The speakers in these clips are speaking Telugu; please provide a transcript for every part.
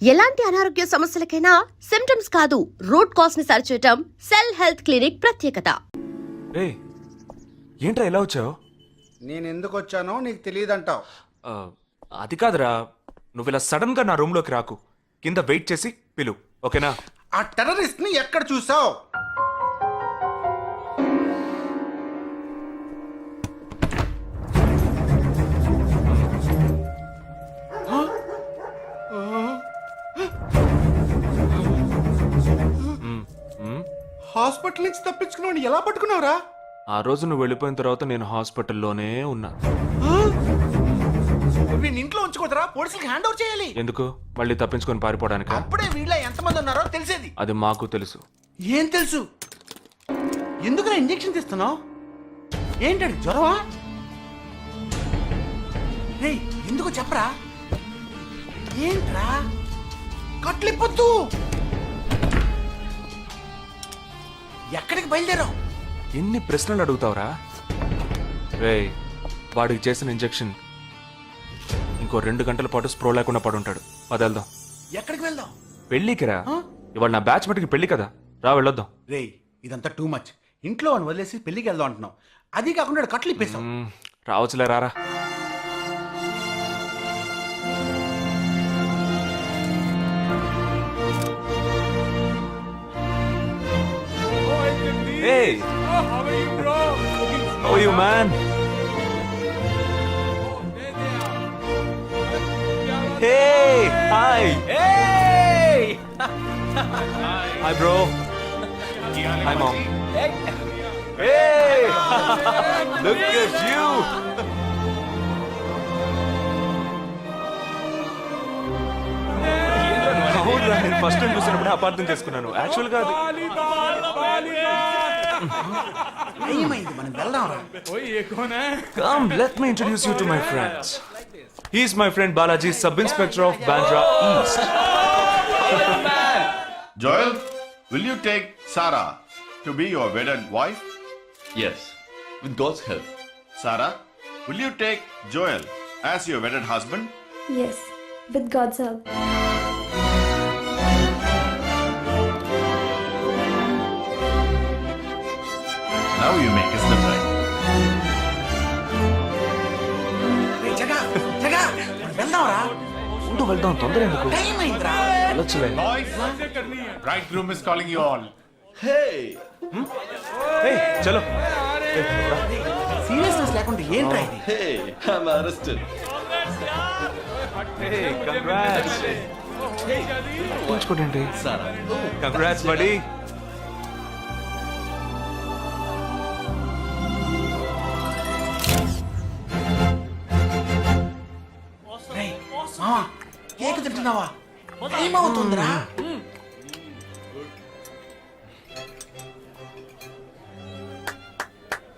ఎలాంటి అనారోగ్య సమస్యలకైనా సిమ్టమ్స్ కాదు రూట్ కాజ్ ని సరిచేయటం సెల్ హెల్త్ క్లినిక్ ప్రత్యేకత. ఏయ్, ఏంట్రా ఎలా వచ్చావు? నేను ఎందుకు వచ్చానో నీకు తెలియదంటావు. అది కాదురా, నువ్వు ఇలా సడన్ గా నా రూమ్ లోకి రాకు. కింద వెయిట్ చేసి పిలు, ఓకేనా? ఆ టెర్రరిస్ట్ ని ఎక్కడ చూసావు? హాస్పిటల్ నుంచి తప్పించుకున్నావు, ఎలా పట్టుకున్నావురా? ఆ రోజు నువ్వు వెళ్ళిపోయిన తర్వాత నేను హాస్పిటల్లోనే ఉన్నా. వీడిని ఇంట్లో ఉంచుకోదరా, పోలీసులకు హ్యాండ్ ఓవర్ చేయాలి. ఎందుకు? మళ్ళీ తప్పించుకొని పారిపోవడానికి? అప్పుడే వీళ్ళ ఎంతమంది ఉన్నారో తెలిసేది. అది మాకు తెలుసు. ఏం తెలుసు? ఎందుకురా ఇంజెక్షన్ తీస్తున్నావు? ఏంటండి జ్వరమా? రేయ్, ఎందుకు చెప్పరా? ఏంట్రా కట్లిప్పొద్దు. ఎక్కడికి బయలుదేరావు? ఎన్ని ప్రశ్నలు అడుగుతావురా? రేయ్, వాడికి చేసిన ఇంజెక్షన్ ఇంకో 2 గంటల పాటు స్ప్రో లేకుండా పడుంటాడు. వదల్దాం. ఎక్కడికి వెళ్దాం? పెళ్ళికి రా. ఇవాళ నా బ్యాచ్ మటుకి పెళ్లి కదా, రా వెళ్ళొద్దాం. రేయ్, ఇదంతా టూ మచ్. ఇంట్లో అని వదిలేసి పెళ్లికి వెళ్దాం అంటున్నావు. అది కాకుండా కట్లు ఇప్పేసావు. రావచ్చులే, రారా. Hey! How are you, bro? How are you, man? Hey! Hi! Hey! Hi, bro. Hi, mom. Hey! Look at you! అవునురా, నేను ఫస్ట్ టైం చూసినప్పుడు అపార్థం చేసుకున్నాను. యాక్చువల్ గా ఏమైంది? మనం వెళ్దాం రా. ఓయ్, ఏ cone high? Come, let me introduce you to my friends. He's my friend Balaji, Sub-Inspector of Bandra East. Joel, will you take Sarah to be your wedded wife? Yes, with God's help. Sarah, will you take Joel as your wedded husband? Yes, with God's help. Now you may kiss them right. రేయ్, జగా జగా, మనం వెళ్దాం రా. ఉండు, వెళ్దాం. తొందర ఎందుకు? టైం అయిందిరా. వెళ్ళొచ్చులే. Boys, bridegroom is calling you all. Hey! Hey, చలో. సీరియస్నెస్ లేకుండా ఏంట్రా ఇది? Hey, I'm arrested. Hey, congrats. పూచుకోండి. Sarah. Congrats, buddy. రేయ్, మావా, కేక్ తింటున్నావా? టైం అవుతుందిరా.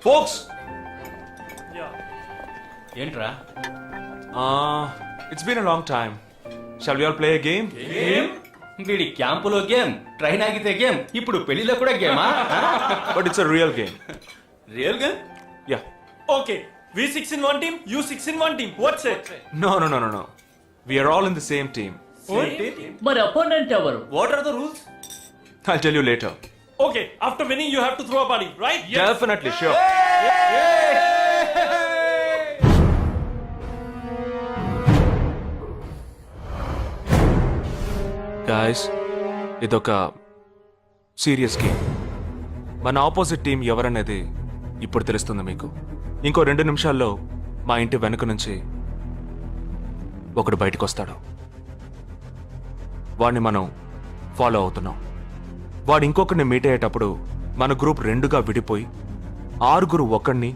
Folks, ఏంట్రా? it's been a long time. Shall we all play a game? వీడి క్యాంపులో గేమ్, ట్రైన్ ఆగితే గేమ్, ఇప్పుడు పెళ్లిలో కూడా గేమా? But it's a real game. Real game? Yeah. Okay, we 6 in one team, you 6 in one team. What's it? No. We are all in the same team. మరి అపోనెంట్ ఎవరు? What are the rules? I'll tell you later. Okay, after winning you have to throw a party, right? Definitely, sure. Guys, ఇదొక సీరియస్ గేమ్. మన ఆపోజిట్ టీం ఎవరనేది ఇప్పుడు తెలుస్తుంది మీకు. ఇంకో 2 నిమిషాల్లో మా ఇంటి వెనుక నుంచి ఒకడు బయటకు వస్తాడు. వాడిని మనం ఫాలో అవుతున్నాం. వాడు ఇంకొకరిని మీట్ అయ్యేటప్పుడు మన గ్రూప్ 2గా విడిపోయి 6 ఒకడిని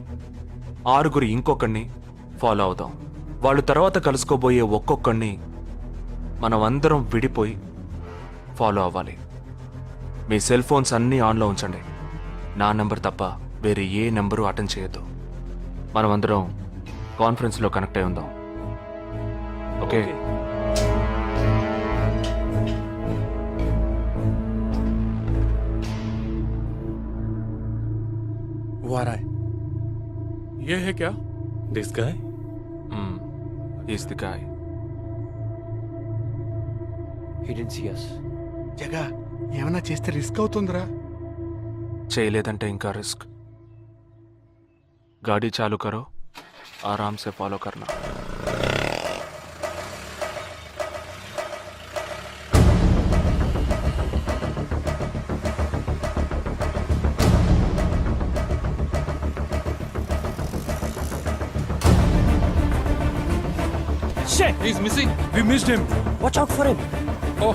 6 ఇంకొకడిని ఫాలో అవుదాం. వాళ్ళు తర్వాత కలుసుకోబోయే ఒక్కొక్కడిని మనం అందరం విడిపోయి ఫాలో అవ్వాలి. మీ సెల్ ఫోన్స్ అన్నీ ఆన్లో ఉంచండి. నా నెంబర్ తప్ప వేరే ఏ నెంబరు అటెండ్ చేయొద్దు. మనం అందరం కాన్ఫరెన్స్లో కనెక్ట్ అయి ఉందాం. ఓకే? Who are I? ये है क्या? This guy? He's the guy. జగా ఏమైనా చేస్తే రిస్క్ అవుతుందిరా. చేయలేదంటే ఇంకా రిస్క్. गाड़ी चालू करो, आराम से फॉलो करना. Shit! He's missing. We missed him. Watch out for him. Oh,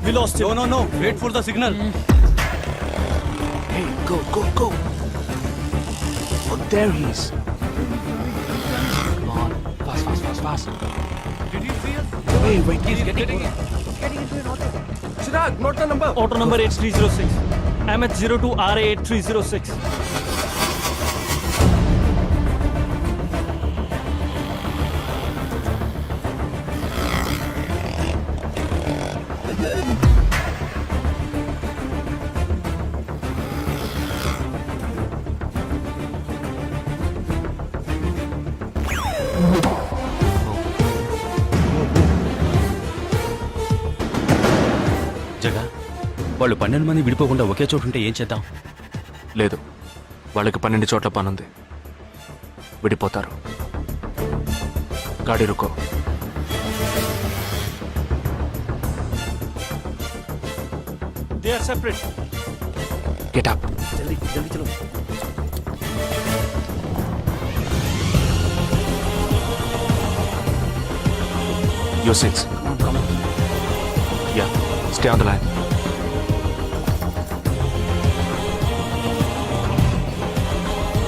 we lost him. No. Wait for the signal. Hey, go. Oh, there he is. Come on, fast. Did you see us? Wait. He's getting into an auto. Chirag, note the number. Auto number 8306. MH02 RA 8306. జగా వాళ్ళు 12 మంది విడిపోకుండా ఒకే చోటు ఉంటే ఏం చేద్దాం? లేదు, వాళ్ళకి 12 చోట్ల పనుంది. విడిపోతారు. గాడి రుకో. They are separate. Get up. जल्दी चलो. Your seats. Come on. Yeah, stay on the line.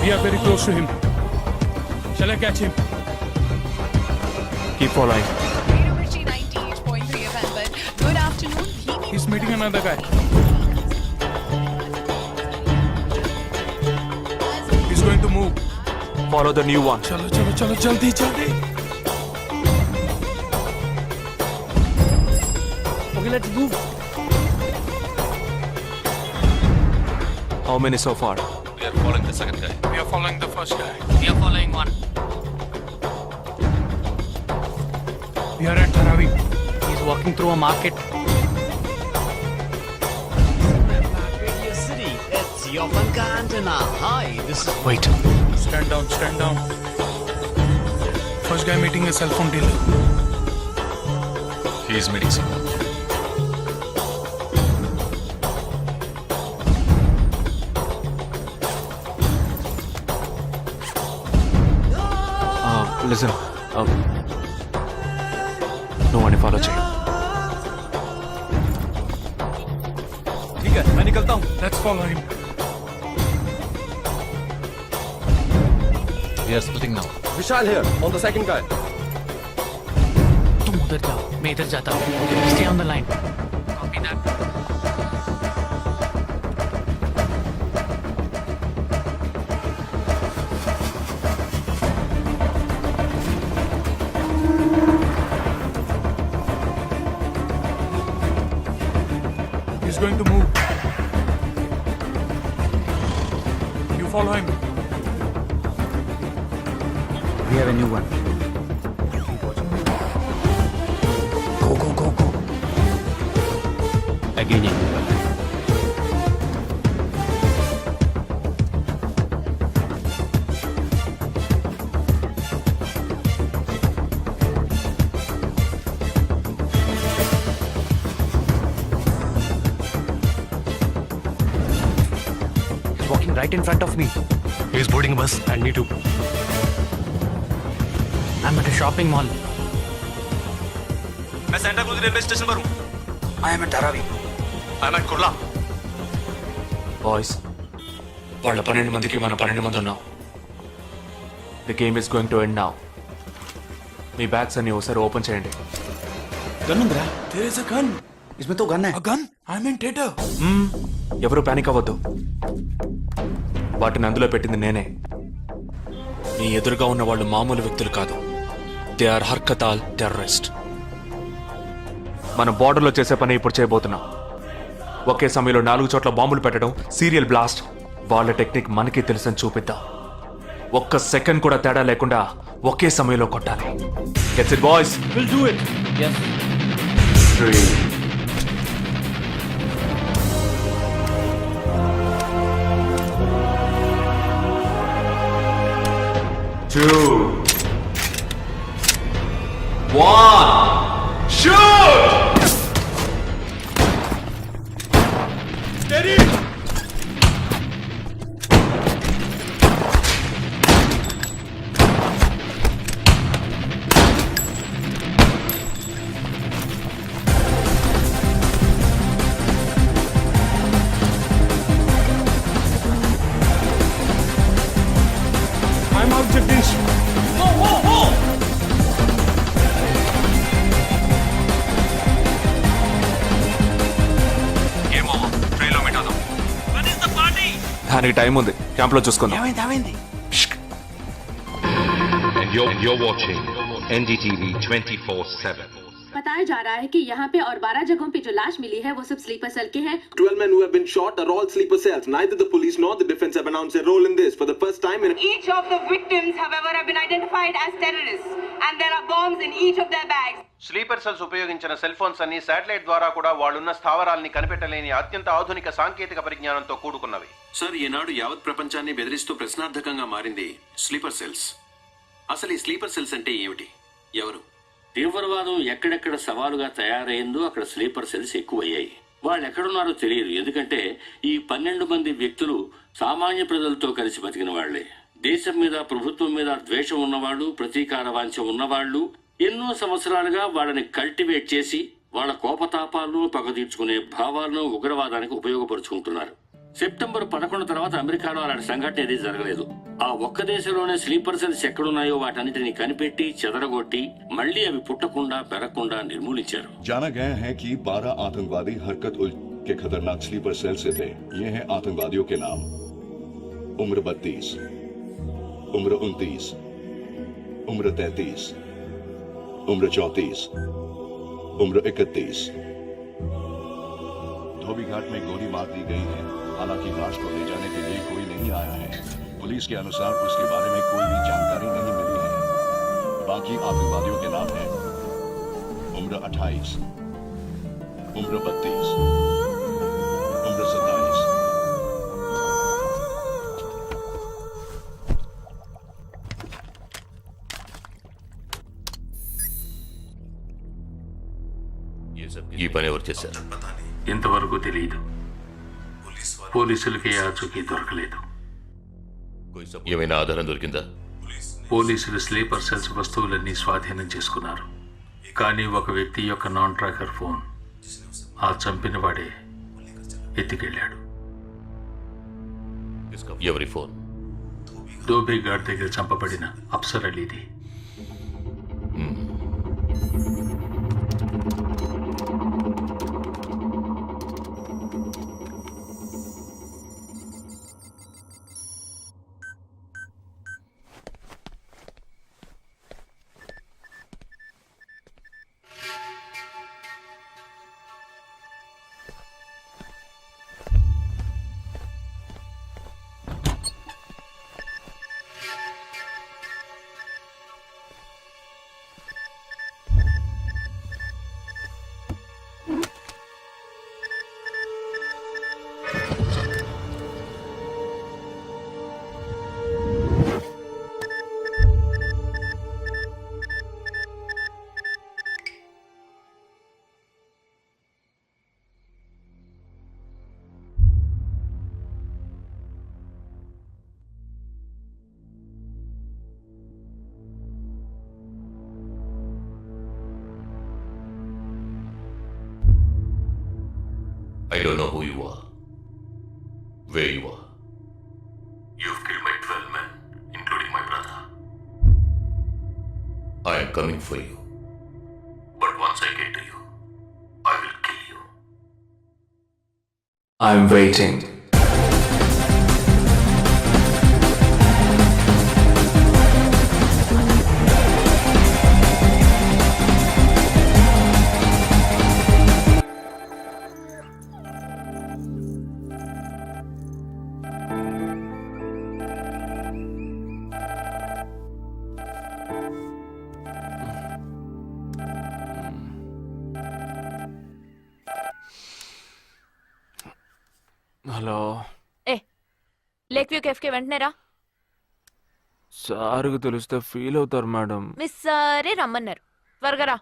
We are very close to him. Shall I catch him? Keep following. University 98.3 FM, but good afternoon. He's meeting another guy. He's going to move. Follow the new one. चलो जल्दी. Okay, let's move. How many so far? We are following the second guy. We are following the first guy. We are following one. We are at Dharavi. He's walking through a market. City. It's Yopanka Antenna. Hi, this is... Wait. Stand down. First guy meeting a cell phone dealer. He is meeting someone. Listen. No one follow Jay. ठीक है, मैं निकलता हूँ. Let's follow him. We are splitting now. Vishal here, on the second guy. तुम उधर जाओ, मैं इधर जाता हूँ. Stay on the line. Copy that. He's going to move. You follow him. We have a new one. Go. Again. He's walking right in front of me. He is boarding a bus and me too. I'm at a shopping mall. मैं सेंटा क्रूज रेलवे स्टेशन पर हूँ. I am at Dharavi. I'm at Kurla. Boys, వాళ్ళ 12 మందికి మనం 12 మంది ఉన్నాం. The game is going to end now. Me bags అన్ని ఒకసారి ఓపెన్ చేయండి. गन ఉందిరా. There is a gun. इसमें तो गन है. A gun? I'm in theater. ఎవరు పానిక్ అవ్వద్దు. వాటిని అందులో పెట్టింది నేనే. మీ ఎదురుగా ఉన్న వాళ్ళు మామూలు వ్యక్తులు కాదు. దే ఆర్ హర్కతాల్ టెర్రరిస్ట్. మనం బార్డర్లో చేసే పని ఇప్పుడు చేయబోతున్నాం. ఒకే సమయంలో 4 చోట్ల బాంబులు పెట్టడం, సీరియల్ బ్లాస్ట్. వాళ్ళ టెక్నిక్ మనకి తెలుసని చూపిద్దాం. ఒక్క సెకండ్ కూడా తేడా లేకుండా ఒకే సమయంలో కొట్టాలి. Gets it boys? We'll do it. Yes. 3, దానికి టైం ఉంది, క్యాంప్లో చూసుకుందాం. ఏమైంది And you're watching NDTV 24/7. बताया जा रहा है कि यहाँ पे और 12 जगहों पे जो लाश मिली है वो सब स्लीपर सेल के हैं. 12 men who have been shot are all sleeper cells. Neither the police nor the defense have announced a role in this. For the first time in Each of the victims, however, have been identified as terrorists, and there are bombs in each of their bags. Sleeper cells ఉపయోగించిన సెల్ ఫోన్స్ అన్ని శాటిలైట్ ద్వారా కూడా వాళ్ళున్న స్థావరాల్ని కనిపెట్టలేని అత్యంత ఆధునిక సాంకేతిక పరిజ్ఞానంతో కూడుకున్నవి. సార్, ఈనాడు యావత్ ప్రపంచాన్ని బెదిరిస్తూ ప్రశ్నార్థకంగా మారింది స్లీపర్ సెల్స్. అసలు ఈ స్లీపర్ సెల్స్ అంటే ఏమిటి? ఎవరు? తీవ్రవాదం ఎక్కడెక్కడ సవాలుగా తయారైందో అక్కడ స్లీపర్ సెల్స్ ఎక్కువయ్యాయి. వాళ్ళు ఎక్కడున్నారో తెలియదు, ఎందుకంటే ఈ 12 మంది వ్యక్తులు సామాన్య ప్రజలతో కలిసి బతికిన వాళ్లే. దేశం మీద, ప్రభుత్వం మీద ద్వేషం ఉన్నవాళ్ళు, ప్రతీకార వాంఛ ఉన్నవాళ్లు ఎన్నో సంవత్సరాలుగా వాళ్ళని కల్టివేట్ చేసి వాళ్ళ కోపతాపాలను, పగ తీర్చుకునే భావాలను ఉగ్రవాదానికి ఉపయోగపరుచుకుంటున్నారు. సెప్టెంబర్ 11 తర్వాత అమెరికాలో అలాంటి సంఘటన ఏది జరగలేదు. ఆ ఒక్క దేశంలోనే స్లీపర్ సెల్స్ ఎక్కడున్నాయో వాటన్నిటిని కనిపెట్టి చెదరగొట్టి మళ్లీ అవి పుట్టకుండా పెరగకుండా నిర్మూలించారు. जाना गया है कि 12 आतंकवादी हरकत उल के खतरनाक स्लीपर सेल से थे. ये हैं आतंकवादियों के नाम: उम्र 32, उम्र 29, उम्र 33, उम्र 34, उम्र 31. धोबी घाट में गोली मार दी गई है. हालांकि लाश को ले जाने के लिए कोई नहीं आया है. पुलिस के अनुसार उसके बारे में कोई भी जानकारी नहीं मिली है. बाकी आतंकवादियों के नाम हैं: उम्र 28, उम्र 32, उम्र 27. ఈ పని ఎవరు చేశారు? ఇంతవరకు తెలియదు. పోలీసులకి ఆచూకీ దొరకలేదు. ఏమైనా ఆధారం దొరికిందా? పోలీసులు స్లీపర్ సెల్స్ వస్తువులన్నీ స్వాధీనం చేసుకున్నారు. కానీ ఒక వ్యక్తి యొక్క నాన్ ట్రాకర్ ఫోన్ ఆ చంపిన వాడే ఎత్తుకెళ్ళాడు. ఎవరి ఫోన్? దోబీ ఘాట్ దగ్గర చంపబడిన Afsar అలీది. I don't know who you are, where you are. You've killed my 12 men, including my brother. I am coming for you. But once I get to you, I will kill you. I'm waiting. Hello, lake view cafe కి వెంటనే రా. సార్కి తెలిస్తే ఫీల్ అవుతారు మేడం. మిస్ సరే రమ్మన్నారు, త్వరగా రా.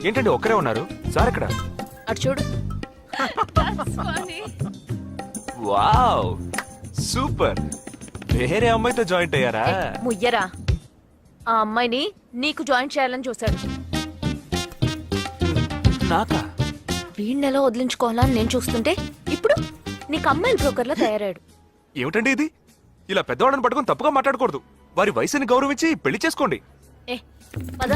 ఏంటండి ఒక్కరే ఉన్నారు? సార్ ఎక్కడ? అటు చూడు. Wow, super. వేరే అమ్మాయితో జాయింట్ అయ్యారా? ముయ్యరా, ఆ అమ్మాయిని నీకు జాయిన్ చేయాలని చూశాడు. నాకా? వీణ్ణెలా వదిలించుకోవాలని నేను చూస్తుంటే ఇప్పుడు నీకు అమ్మాయిల బ్రోకర్లా తయారాడు. ఏమిటండి ఇది? ఇలా పెద్దవాళ్ళని పట్టుకొని తప్పుగా మాట్లాడకూడదు. వారి వయసుని గౌరవించి పెళ్లి చేసుకోండి. ఏ పద.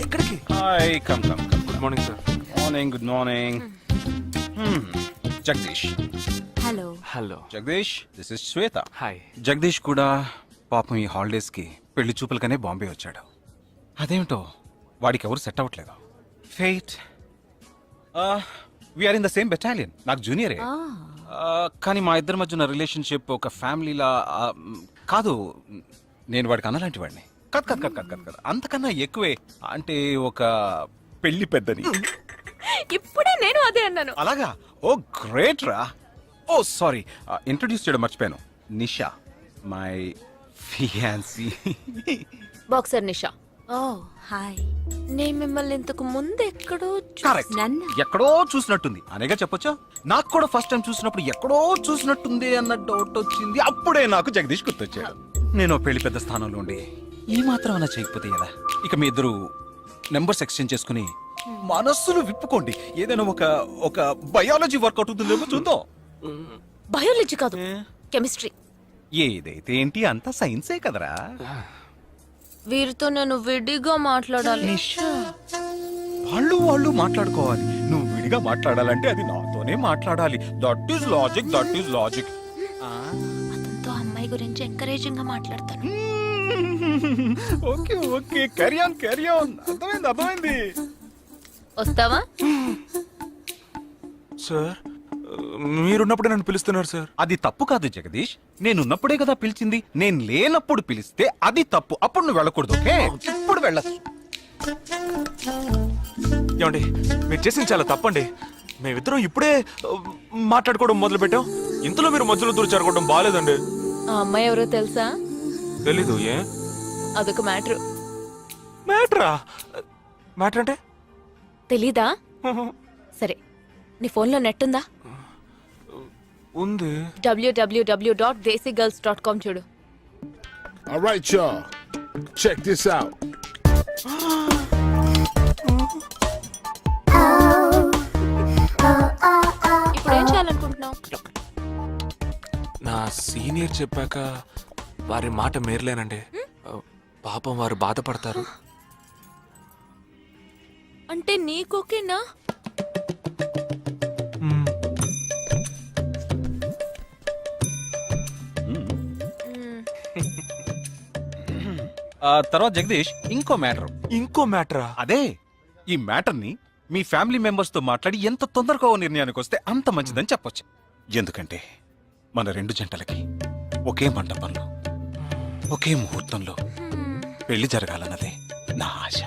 ఎక్కడికి? Hi come come come good morning sir. Morning good morning Jagadish hello. Hello. Jagadish this is Shweta. Hi. Jagadish కూడా పాపం ఈ హాలిడేస్కి పెళ్లి చూపులకనే బాంబే వచ్చాడు. అదేమిటో వాడికి ఎవరు సెట్ అవ్వట్లేదు. ఫెయిట్. We are in the same battalion. నాకు జూనియరే. కానీ మా ఇద్దరి మధ్య ఉన్న రిలేషన్షిప్ ఒక ఫ్యామిలీలా కాదు. నేను వాడికి అన్నలాంటి వాడిని కాదు. అంతకన్నా ఎక్కువే. అంటే ఒక పెళ్లి పెద్దని. ఇప్పుడే నేను అదే అన్నాను. అలాగా? ఓ గ్రేట్ రా. ఓ సారీ, ఇంట్రొడ్యూస్ చేయడం మర్చిపోయాను. Nisha my fiancee. Boxer Nisha. Oh hi. నేను మిమ్మల్ని ఇంతకు ముందు ఎక్కడో కరెక్ట్. చూసాను. ఎక్కడో చూసినట్టుంది అనేగా చెప్పొచ్చా. నాకు కూడా ఫస్ట్ టైం చూసినప్పుడు ఎక్కడో చూసినట్టుంది అన్న డౌట్ వచ్చింది. అప్పుడే నాకు జగదీష్ గుర్తొచ్చాడు. నేను పెళ్లి పెద్ద స్థానంలో ఉండి ఈ మాత్రం అలా చేయకపోతే కదా. ఇక మీ ఇద్దరు నెంబర్స్ ఎక్స్చేంజ్ చేసుకుని మనస్సులు విప్పుకోండి. ఏదైనా ఒక బయాలజీ వర్కౌట్ అవుతుందేమో చూద్దాం. బయాలజీ కాదు, కెమిస్ట్రీ. ఏదైతే ఏంటి, అంతా సైన్సే కదరా. వీరితో నేను విడిగా మాట్లాడాలి. నిషా, వాళ్ళు మాట్లాడుకోవాలి. నువ్వు విడిగా మాట్లాడాలంటే అది నాతోనే మాట్లాడాలి. That is logic. అతనితో అమ్మాయి గురించి ఎంకరేజింగ్ గా మాట్లాడతాను. Okay carry on. అర్థమైంది. వస్తావా? సార్ మీరున్నప్పుడే నన్ను పిలుస్తున్నారు సార్. అది తప్పు కాదు జగదీష్. నేనున్నప్పుడే కదా పిలిచింది. నేను లేనప్పుడు పిలిస్తే అది తప్పు. అప్పుడు నువ్వు వెళ్ళకూడదు. ఓకే, ఇప్పుడు వెళ్ళచ్చు. ఏమండి, మీరు చేసింది చాలా తప్పండి. మేమిద్దరం ఇప్పుడే మాట్లాడుకోవడం మొదలు పెట్టాం. ఇంతలో మీరు మధ్యలో దూరం బాగాలేదండి. ఆ అమ్మాయి ఎవరో తెలుసా? తెలీదు. ఏ అదొక మ్యాటర్. మ్యాటర్ అంటే? తెలీదా? సరే, నీ ఫోన్లో నెట్ ఉందా? ఉంది. www.desigirls.com చూడు. All right, y'all. Check this out. ఇప్పుడు ఏం చేయాలనుకుంటున్నావు? నా సీనియర్ చెప్పాక వారి మాట మేరలేనండి. పాపం వారు బాధపడతారు. అంటే నీకోకేనా? తర్వాత జగదీష్ ఇంకో మ్యాటరా? అదే, ఈ మ్యాటర్ ని మీ ఫ్యామిలీ మెంబర్స్ తో మాట్లాడి ఎంత తొందరగా ఓ నిర్ణయానికి వస్తే అంత మంచిదని చెప్పొచ్చు. ఎందుకంటే మన రెండు జంటలకి ఒకే మండపంలో ఒకే ముహూర్తంలో పెళ్లి జరగాలన్నదే నా ఆశ.